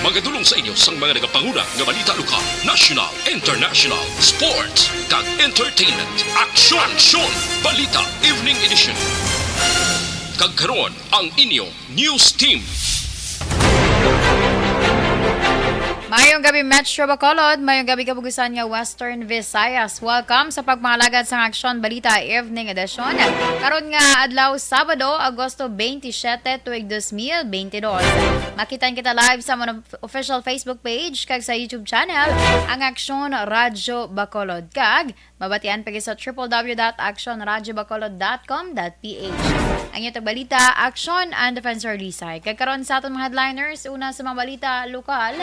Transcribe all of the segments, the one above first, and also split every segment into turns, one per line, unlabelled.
Magadulong sa inyo sang mga nagapanguna nga balita lokal, national, international, sports, kag entertainment. Aksyon! Balita Evening Edition. Kag karon ang inyo news team.
Mayong gabi Metro Bacolod, mayong gabi kabugusan nga Western Visayas. Welcome sa pagmahalagad sa Aksyon Balita Evening Edition. Karon nga adlaw Sabado, Agosto 27, tuig 2022. Makitan kita live sa mga official Facebook page kag sa YouTube channel ang Aksyon Radyo Bacolod. Kag mabatian pagi sa www.actionradyobacolod.com.ph. Ang iyong balita, Aksyon and Defensor Lisay. Kag karon sa atong mga headliners, una sa mga balita lokal.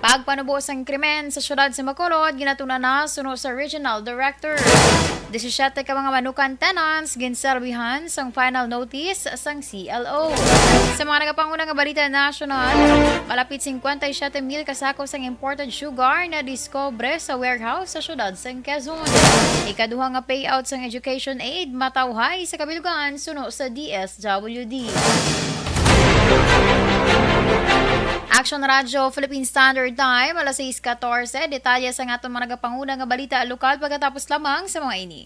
Pagpanubos ang krimen sa syudad sa Bacolod, ginatuna na suno sa Regional Director. 17 ka mga manukan tenants ginserbihan sang final notice sang CLO. Sa mga nagapanguna nga balita national, malapit 57,000 kasako sang imported sugar na diskobre sa warehouse sa syudad sang Quezon. Ikaduha nga payout sang education aid matawhay sa kabilugan suno sa DSWD. Action Radyo Philippine Standard Time, alas 6:14. Detalye sa atong mga nagapanguna nga balita lokal pagkatapos lamang sa mga ini.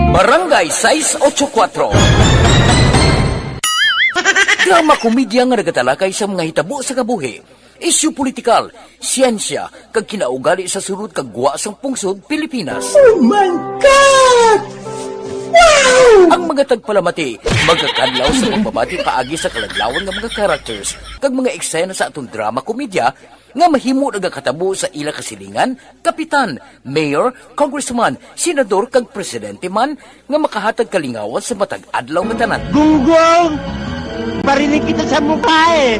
Barangay 684. Drama komedya nga nagatalakay sa mga hitabo sa kabuhi. Isyu politikal, siyensya, kag kinaugali sa sulod kag guwa sang pungsod Pilipinas.
Oh my God! Wow!
Ang mga tagpalamati, magkakadlaw sa pagbabati paagi sa kaladlawan ng mga characters kag mga eksena sa atong drama komedya nga mahimo nagakatabo sa ila kasilingan, kapitan, mayor, congressman, senador kag presidente man nga makahatag kalingawan sa matag adlaw nga tanan.
Gunggong! Parinig kita sa mukha eh!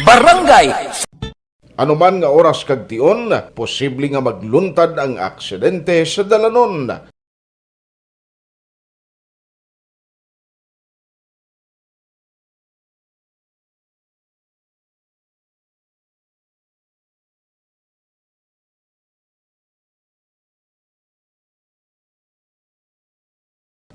Barangay
Anuman nga oras kag tion, posible nga magluntad ang aksidente sa dalanon.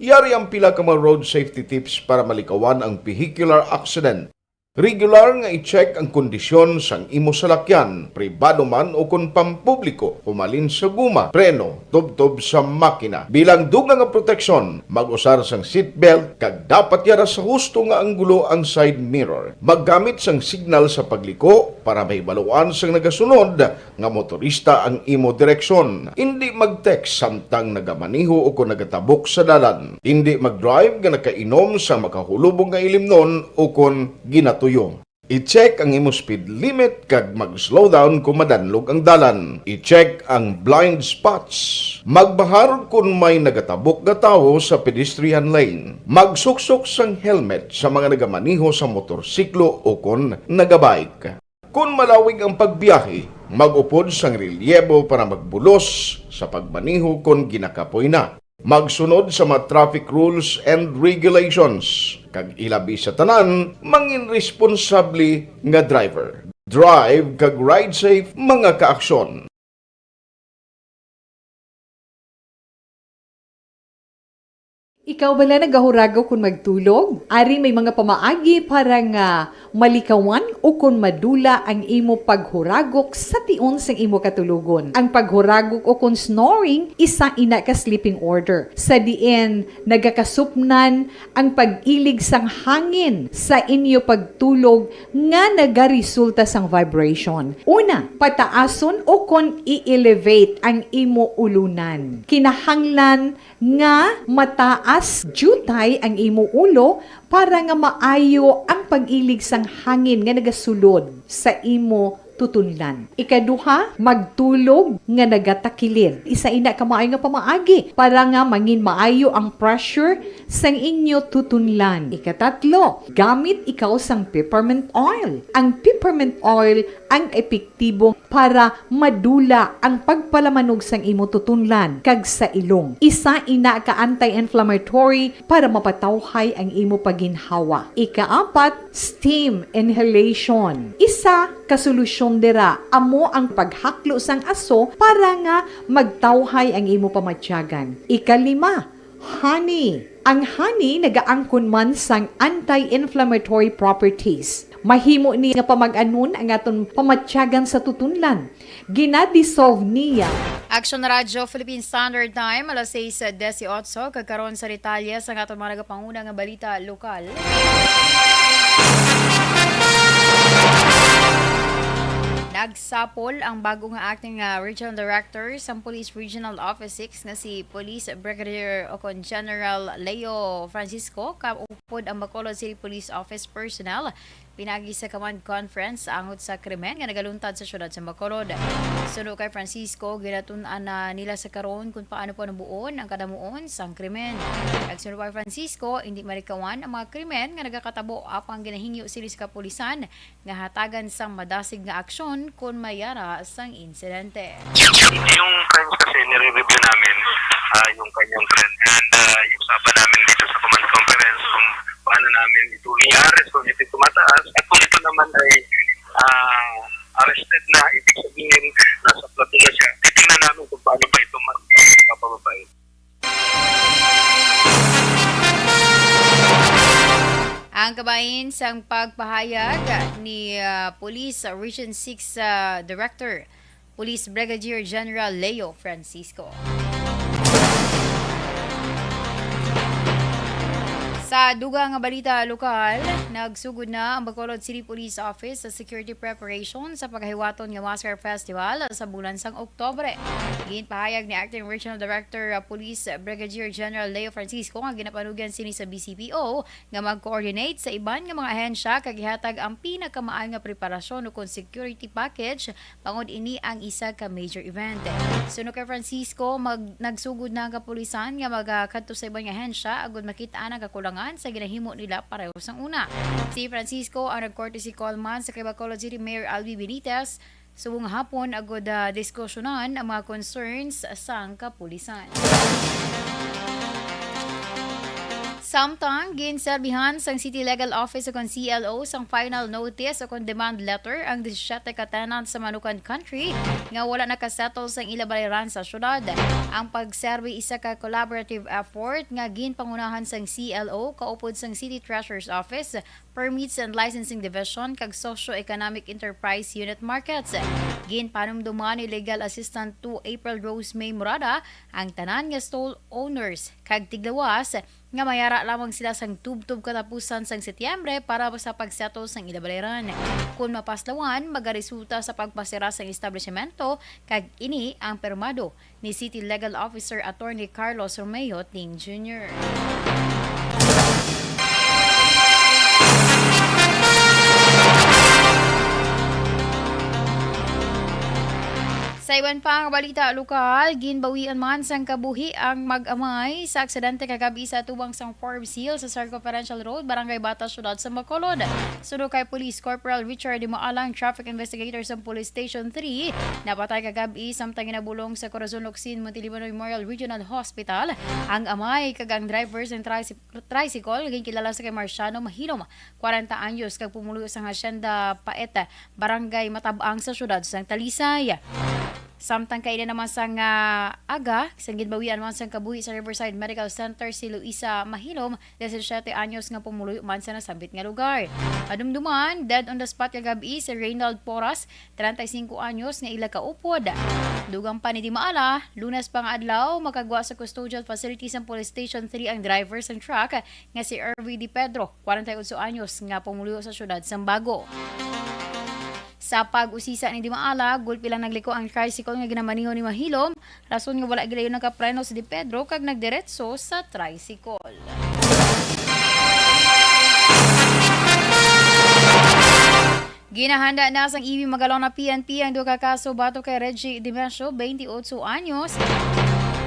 Yari ang pila ka mga road safety tips para malikawan ang vehicular accident. Regular nga i-check ang kondisyon sang imo salakyan, pribado man o kung pampubliko, humalin sa guma, preno, tubtob sa makina. Bilang dugang nga proteksyon, mag-usar sang seatbelt, kag dapat yara sa husto nga anggulo ang side mirror. Maggamit sang signal sa pagliko para may baluan sang nagasunod nga motorista ang imo direksyon. Hindi mag-text samtang nagamaniho o kung nagatabok sa dalan. Hindi mag-drive nga nakainom sa makahulubong nga ilimnon o kung ginato I-check ang imo speed limit kag mag-slow down kung madanlog ang dalan. I-check ang blind spots. Magbahar kung may nagatabok na tao sa pedestrian lane. Magsuksok sang helmet sa mga nagamaniho sa motorsiklo o kung nagabike. Kung malawig ang pagbiyahe, mag-upod sang relyebo para magbulos sa pagmaniho kung ginakapoy na. Magsunod sa mga traffic rules and regulations. Kag ilabi sa tanan, mangin responsable nga driver. Drive kag ride safe mga kaaksyon.
Ikaw bala nagahuragaw kung magtulog? Ari may mga pamaagi para nga malikawan o kung madula ang imo paghuragok sa tion sang imo katulugon. Ang paghuragok o kung snoring, isa ina ka sleeping order. Sa diin, nagakasupnan ang pag-ilig sang hangin sa inyo pagtulog nga nagaresulta sang vibration. Una, pataason o kung i-elevate ang imo ulunan. Kinahanglan nga mataas jutay ang imo ulo para nga maayo ang pag-ilig sang hangin nga nagasulod sa imo tutunlan. Ikaduha, magtulog nga nagatakilid. Isa ina ka maayo nga pamaagi para nga mangin maayo ang pressure sang inyo tutunlan. Ikatatlo, gamit ikaw sang peppermint oil. Ang peppermint oil ang epektibo para madula ang pagpalamanog sang imo tutunlan kag sa ilong. Isa ina ka anti-inflammatory para mapatawhay ang imo paginhawa. Ikaapat, steam inhalation. Isa ka solusyon dira amo ang paghaklo sang aso para nga magtawhay ang imo pamatyagan. Ikalima, honey. Ang honey nagaangkon man sang anti-inflammatory properties. Mahimo ni nga pamag-anon ang aton pamatyagan sa tutunlan. Ginadissolve niya.
Action Radio Philippine Standard Time alas 6:18 kagkaron sa detalye sa aton mga nagapanguna nga balita lokal. Nagsapol ang bago nga acting regional director sa Police Regional Office 6 nga si Police Brigadier Ocon General Leo Francisco kaupod ang Bacolod City Police Office personnel pinagi sa command conference angot sa krimen nga nagaluntad sa syudad sa Bacolod. Suno kay Francisco, ginatun-an na nila sa karon kung paano po nabuon ang kadamuon sang krimen. Nagsuno kay Francisco, hindi marikawan ang mga krimen nga nagakatabo apang ginahingyo sila sa kapulisan nga hatagan sang madasig nga aksyon kung mayara sang insidente.
Yung crimes kasi nire-review namin yung kanyang trend and yung usapan namin dito sa command conference kung paano namin ito i-arrest kung ito tumataas at kung ito naman ay arrested na, ibig sabihin nasa plato na siya, titingnan namin kung paano pa ito mapapababay.
Ang kabahin sang pagpahayag ni Police Region 6 Director, Police Brigadier General Leo Francisco. Sa dugang nga balita lokal, nagsugod na ang Bacolod City Police Office sa security preparation sa paghiwaton nga Masker Festival sa bulan sang Oktobre. Ginpahayag ni Acting Regional Director Police Brigadier General Leo Francisco nga ginapanugan sini sa BCPO nga mag-coordinate sa iban nga mga ahensya kag gihatag ang pinakamaay nga preparasyon ukon security package pangod ini ang isa ka major event. Suno kay Francisco, nagsugod na ang kapulisan nga magkadto sa iban nga ahensya agud makita-an ang kakulangan sa ginahimo nila pareho sang una. Si Francisco ang nag-courtesy call man sa kay Bacolod City Mayor Albi Benitez subong hapon agud diskusyonan ang mga concerns sang kapulisan. Samtang ginserbihan sang City Legal Office o CLO sang final notice o demand letter ang 17 ka tenant sa Manukan Country nga wala nakasettle sang ilabaliran sa syudad. Ang pagserbi isa ka collaborative effort nga ginpangunahan sang CLO kaupod sang City Treasurer's Office, Permits and Licensing Division kag Socio-Economic Enterprise Unit Markets. Ginpanumduman ni Legal Assistant to April Rose May Murada ang tanan nga stall owners kag tiglawas nga mayara lamang sila sang tub-tub katapusan sang Setyembre para sa pagsettle sang ilabaliran. Kung mapaslawan, magaresulta sa pagpasira sang establishmento kag ini ang permado ni City Legal Officer Attorney Carlos Romeo Ting Jr. Sa iban pang balita lokal, ginbawian man sang kabuhi ang mag-amay sa aksidente kagabi sa tubang sang Forbes Hill sa Circumferential Road, Barangay Bata, Syudad sa Bacolod. Suno kay Police Corporal Richard Dimaalang, traffic investigator sa Police Station 3, napatay kagabi samtang ginabulong sa Corazon Locsin Montalibano Memorial Regional Hospital. Ang amay kag ang driver ng tricycle ginkilala sa kay Marciano Mahilom, 40 anyos kag pumulo sa Hacienda Paeta, Barangay Matabang sa Syudad sa Talisay. Samtang kaila naman sang aga, sang ginbawian man sang kabuhi sa Riverside Medical Center si Luisa Mahilom, 17 anyos nga pumuloy man sa nasambit nga lugar. Adumduman, dead on the spot kagabi si Reynald Poras, 35 anyos nga ila kaupod. Dugang pa ni Dimaala, Lunes pang adlaw, makagwa sa custodial facilities ng Police Station 3 ang driver sang truck nga si Ervi Di Pedro, 48 anyos nga pumuloy sa syudad sang Bago. Sa pag-usisa ni Dimaala, gulpi lang nagliko ang tricycle nga ginamaniho ni Mahilom, rason nga wala gilayon nakapreno si Di Pedro kag nagdiretso sa tricycle. Ginahanda na sang EV Magalona PNP ang duha ka kaso bato kay Reggie Dimesio, 28 anyos,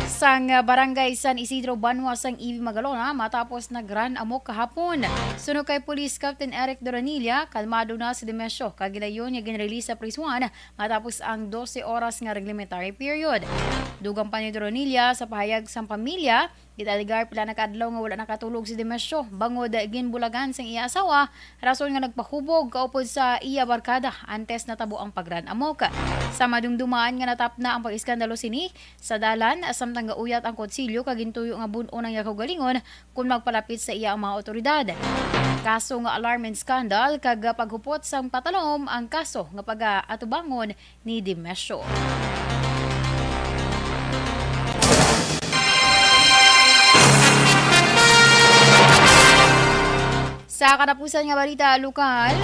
sang Barangay San Isidro, Banwa sang EV Magalona matapos nagran amok kahapon. Suno kay Police Captain Eric Doranilla, kalmado na si Dimesio kagilayon nga ginrelease sa prisuan matapos ang 12 oras nga reglementary period. Dugang pa ni Doranilla sa pahayag sang pamilya, Gitaligar pila na kadlaw nga wala nakatulog si Dimesyo. Bangod ginbulagan sang iya asawa, rason nga nagpahubog kaupod sa iya barkada antes natabo ang pagran amok. Sa madumdumaan nga natap na ang pag-iskandalo sini sa dalan samtang gauyat ang konsilyo kagintuyo nga bun-o ng yakaugalingon kung magpalapit sa iya ang mga otoridad. Kaso nga alarm and scandal kag paghupot sang patalom ang kaso nga pag-atubangon ni Dimesyo. Sa katapusan nga balita lokal,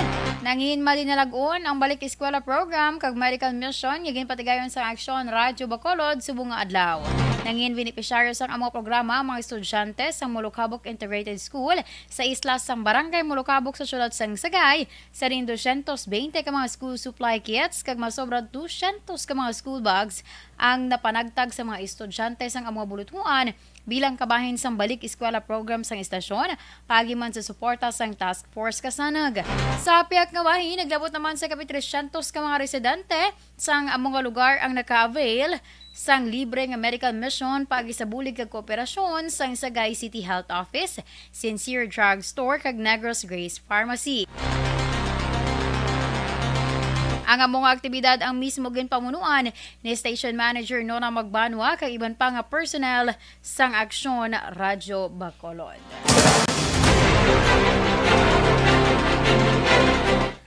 nangin malinalagon ang balik eskwela program kag medical mission nga ginpatigayon sa aksyon Radyo Bacolod subong nga adlaw. Nangin benepisyaryo sang among programa mga estudyante sa Molocabok Integrated School sa isla sang Barangay Molocabok sa syudad sang Sagay sa rin 220 ka mga school supply kits kag masobra 200 ka mga school bags ang napanagtag sa mga estudyante sang among buluthuan bilang kabahin sang balik eskwela program sang istasyon pagiman sa suporta sang task force kasanag. Sa piyak nga bahin naglabot naman sa kapit 300 ka mga residente sang among lugar ang naka-avail sang libre nga medical mission pagi sa bulig kag kooperasyon sang Sagay City Health Office, Sincere Drug Store kag Negros Grace Pharmacy. Ang among aktibidad ang mismo ginpamunuan ni Station Manager Nona Magbanwa kag iban pa nga personnel sang Aksyon Radyo Bacolod.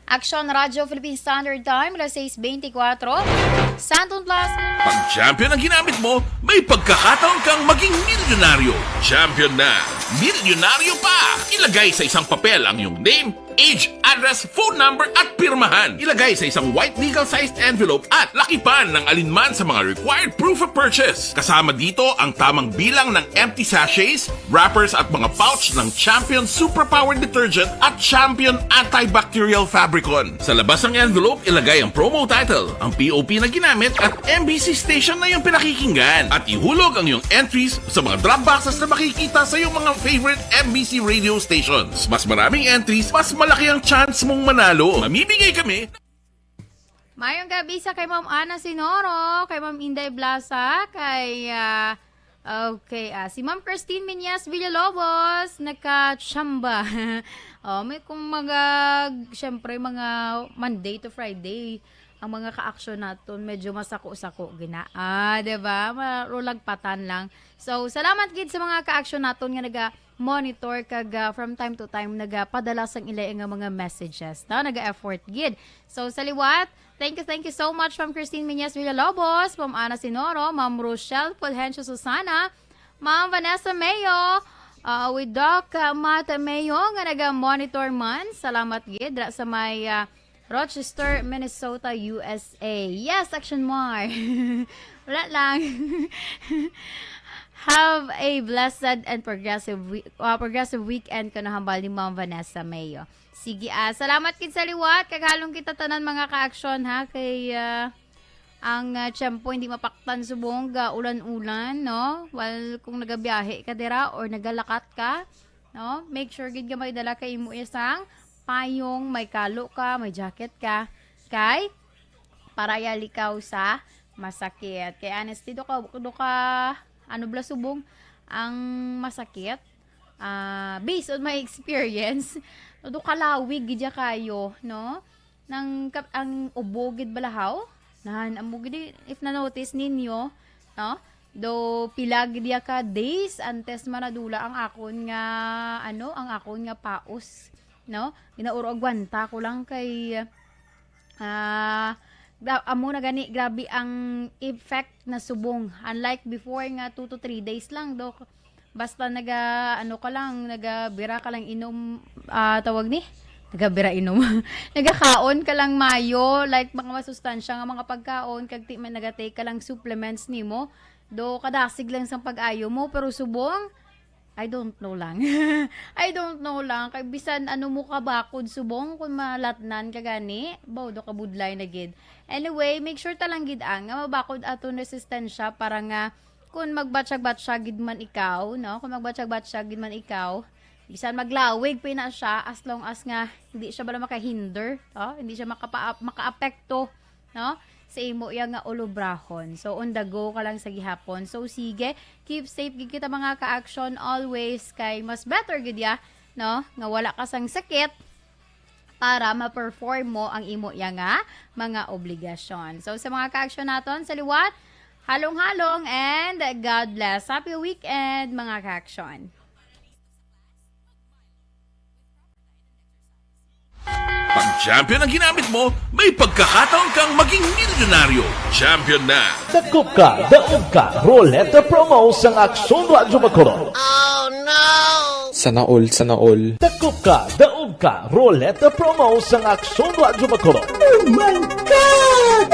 Aksyon Radyo Philippine Standard Time, alas 6:24. Santon Plus.
Pag champion ang ginamit mo, may pagkakataon kang maging milyonaryo. Champion na, milyonaryo pa! Ilagay sa isang papel ang iyong name, age, address, phone number at pirmahan. Ilagay sa isang white legal-sized envelope at lakipan ng alinman sa mga required proof of purchase. Kasama dito ang tamang bilang ng empty sachets, wrappers at mga pouch ng Champion Superpower Detergent at Champion Antibacterial Fabricon. Sa labas ng envelope, ilagay ang promo title, ang POP na ginamit at MBC station na yung pinakikinggan. At ihulog ang iyong entries sa mga drop boxes na makikita sa iyong mga favorite MBC radio stations. Mas maraming entries, mas malaki ang chance mong manalo. Mamimigay kami.
Mayong gabi sa kay Ma'am Ana Sinoro, kay Ma'am Inday Blasa, kay si Ma'am Christine Minyas Villalobos, naka-chamba. May kung syempre mga Monday to Friday, ang mga ka-action naton medyo masako-sako gina. Diba? Marulagpatan lang. So, salamat gid sa mga ka-action naton nga naga-monitor kag from time to time nagapadala sang ila nga mga messages. Naga-effort gid. So, sa liwat, thank you so much Ma'am Christine Minyas Villalobos, Ma'am Ana Sinoro, Ma'am Rochelle Fulgencio Susana, Ma'am Vanessa Mayo, with Doc Mata Mayo nga naga-monitor man. Salamat gid sa may Rochester, Minnesota, USA. Yes, Action Mar. Wala lang. Have a blessed and progressive weekend ka na hambal ni Ma'am Vanessa Mayo. Sige, salamat kid sa liwat. Kaghalong kita tanan mga ka-aksyon ha. Kay ang tiyempo hindi mapaktan subong ulan-ulan, no? Well, kung nagabiyahe ka dira or nagalakat ka, no? Make sure gid ka may dala kay imo isang payong, may kalo ka, may jacket ka, kay para yalikaw sa masakit. Kay honestly, do ka subong ang masakit. Based on my experience, do kalawig gidya kayo, no? Ang ubo gid balahaw, nahan amo gid if na notice ninyo, no? Do pila gidya ka days antes manadula ang akon nga paus. No? Ginauro agwanta ko lang kay amo na gani grabe ang effect na subong. Unlike before nga 2 to 3 days lang do. Basta nagabira ka lang inom tawag ni nagabira inom. Nagakaon ka lang mayo like mga masustansya nga mga pagkaon kag ti man nagatake ka lang supplements nimo do kadasig lang sang pag-ayo mo pero subong I don't know lang. Kay bisan mo ka bakod subong kung malatnan ka gani, bawdo ka budlay na gid. Anyway, make sure talang gid nga mabakod aton resistensya para nga kung magbatsyag-batsyag gid man ikaw, no? Kung magbatsyag-batsyag gid man ikaw, bisan maglawig pa na siya as long as nga hindi siya bala makahinder, hindi siya makaapekto, no? Sa imo yang nga ulubrahon. So on the go ka lang sa gihapon. So sige, keep safe gid kita mga ka-action always kay mas better gid ya, no? Nga wala ka sang sakit para ma-perform mo ang imo yang nga mga obligasyon. So sa mga ka-action naton sa liwat, halong-halong and God bless. Happy weekend mga ka-action.
Pag champion ang ginamit mo, may pagkakataon kang maging milyonaryo. Champion na!
Dakop ka, daog ka, Roleta promo sa Aksyon Radyo Bacolod.
Sana all.
Dakop ka, daog ka, Roleta promo sa Aksyon Radyo Bacolod. Oh my God!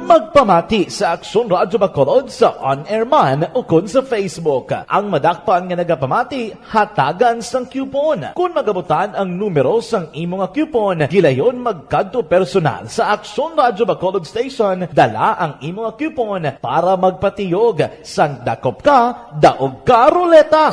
Magpamati sa Aksyon Radyo Bacolod sa on-air man o kun sa Facebook. Ang madakpan nga nagapamati, hatagan sang coupon. Kung magabutan ang numero sang imo nga coupon, gilayon magkadto personal sa Aksyon Radyo Bacolod Station, dala ang imo nga coupon para magpatiyog sang dakop ka, daog ka, Roleta.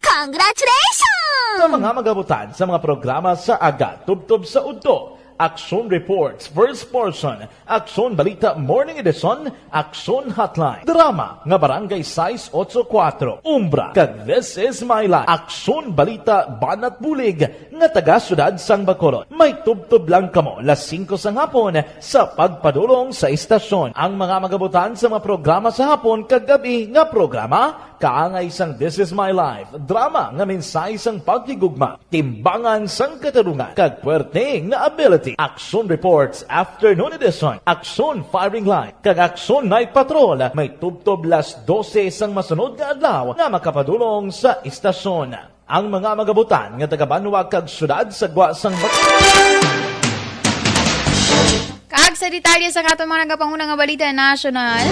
Congratulations!
Sa mga magabutan sa mga programa sa Aga, Tubtob sa Udto, Aksyon Reports, First Portion, Aksyon Balita Morning Edition, Aksyon Hotline, Drama, nga Barangay 684, Umbra, kag This Is My Life, Aksyon Balita Banat Bulig, nga taga Syudad San Bacolod. May tubtob lang kamo, las 5 sa hapon, sa pagpadulong sa istasyon. Ang mga magabutan sa mga programa sa hapon, kag gabi nga programa, kaangay sang This Is My Life, drama nga mensahe sang pagtigugma, timbangan sang katarungan, kag puwerte nga ability. Aksyon Reports Afternoon Edition, Aksyon Firing Line, kag Aksyon Night Patrol, may tubtob las 12 sang masunod nga adlaw nga makapadulong sa istasyon. Ang mga magabutan nga taga-Banwa kag syudad sa Gwa sang
Kag sa detalye sa atong mga nagapangunang nga balita national,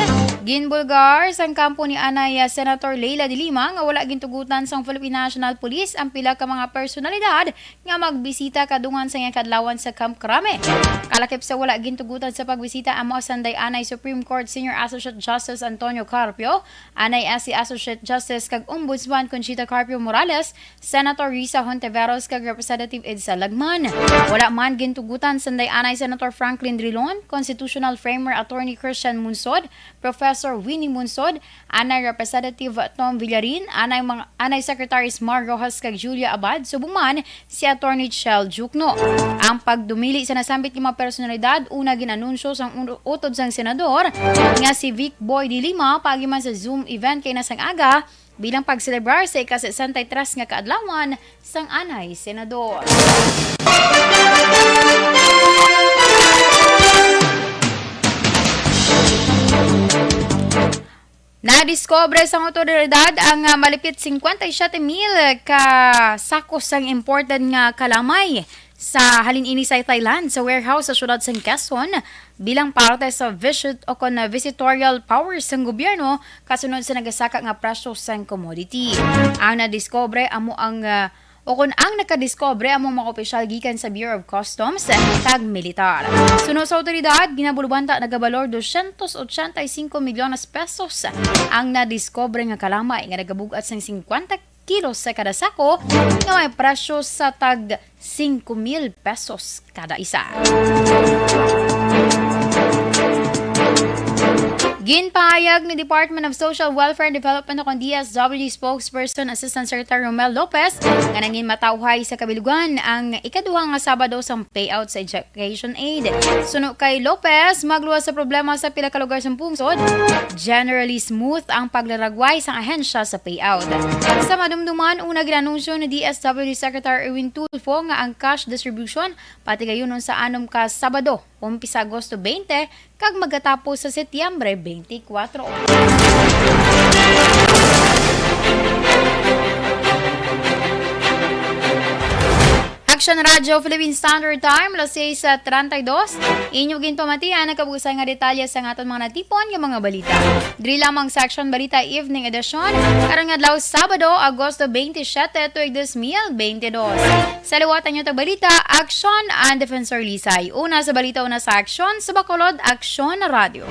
ginbulgar sang kampo ni Anay Senator Leila de Lima nga wala gintugutan sang Philippine National Police ang pila ka mga personalidad nga magbisita kadungan sa iyang kadlawan sa Camp Crame. Kalakip sa wala gintugutan sa pagbisita amo sanday Anay Supreme Court Senior Associate Justice Antonio Carpio, Anay SC Associate Justice kag Ombudsman Conchita Carpio Morales, Senator Risa Hontiveros kag Representative Edsa Lagman. Wala man gintugutan sanday Anay Senator Franklin Drilon, Constitutional Framer Attorney Christian Munsod, Professor Winnie Munsod, Anay Representative Tom Villarin, Anay Secretaries Mar Rojas kag Julia Abad, subuman si Attorney Chel Jukno. Ang pagdumili sa nasambit ng mga personalidad, una ginanunsyo sang utod sang senador nga si Vic Boy de Lima pagiman sa Zoom event kay nasang aga bilang pagselebrar sa ika-63 nga kaadlawan sang Anay Senador. Nadiscobre sa otoridad ang malipit 57,000 ka sakos sang imported nga kalamay sa halin-ini sa Thailand sa warehouse sa syudad sang Quezon bilang parte sa visit o visitorial powers sang gobyerno kasunod sa nagasaka nga presyo sang commodity. Ang nadiscobre amo ang kung ang nakadiscobre among mga opisyal gikan sa Bureau of Customs kag militar. Sunod sa otoridad, ginabulubanta nagabalor 285 milyones pesos ang nadiscobre nga kalamay nga nagabugat sang 50 kilos sa kada sako nga may presyo sa tag 5,000 pesos kada isa. Ginpahayag ni Department of Social Welfare and Development o DSWD spokesperson Assistant Secretary Romel Lopez nga nangin matawhay sa kabilugan ang ikaduhang nga Sabado sang payout sa education aid. Suno kay Lopez, magluwas sa problema sa pila ka lugar sa pungsod, generally smooth ang paglaragway sa ahensya sa payout. Sa madumduman, una ginanunsyo ni DSWD Secretary Erwin Tulfo nga ang cash distribution pati gayunon sa anom ka Sabado, umpisa Agosto 20 kag magatapos sa Setyembre 24. Action Radio Philippine Standard Time, alas 6:32. Inyo ginpamatian ang kabusay nga detalye sa aton mga natipon nga mga balita. Diri lamang sa Action Balita Evening Edition, karong adlaw Sabado, Agosto 27, tuig 2022. Sa liwatan nyo tag balita, Action and Defensor Lisay. Una sa balita, una sa Action, sa Bacolod, Action Radio.